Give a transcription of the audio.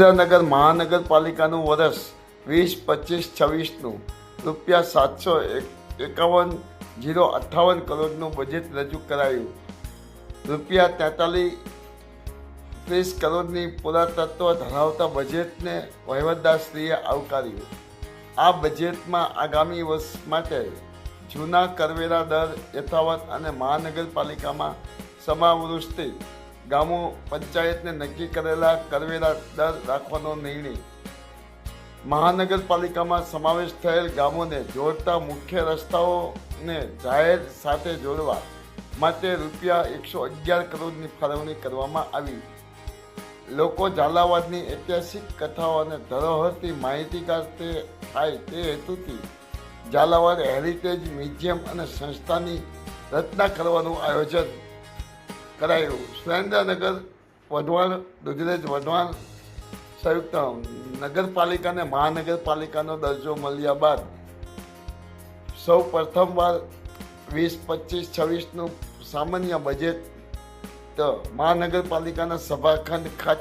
સુરેન્દ્રનગર મહાનગરપાલિકાનું વર્ષ 2025-26નું ₹751,058 કરોડનું બજેટ રજૂ કરાયું. ₹43 કરોડની પુરાતત્વ ધરાવતા બજેટને વહીવટદારશ્રીએ આવકાર્યું. આ બજેટમાં આગામી વર્ષ માટે જૂના કરવેરા દર યથાવત અને મહાનગરપાલિકામાં સમાવિષ્ટ ગામો પંચાયતને નક્કી કરેલા કરવેરા દર રાખવાનો નિર્ણય, મહાનગરપાલિકામાં સમાવેશ થયેલ ગામોને જોડતા મુખ્ય રસ્તાઓને જાહેર સાથે જોડવા માટે ₹111 કરોડની ફાળવણી કરવામાં આવી. લોકો ઝાલાવાડની ઐતિહાસિક કથાઓ અને ધરોહરથી માહિતીગાર થાય તે હેતુથી ઝાલાવાડ હેરિટેજ મ્યુઝિયમ અને સંસ્થાની રચના કરવાનું આયોજન કરાયું. સુરેન્દ્રનગર વઢવાણ દુધરેજ વઢવાણ સંયુક્ત નગરપાલિકાને મહાનગરપાલિકાનો દરજ્જો મળ્યા બાદ સૌ પ્રથમવાર 2025-26નું સામાન્ય બજેટ મહાનગરપાલિકાના સભાખંડ ખાતે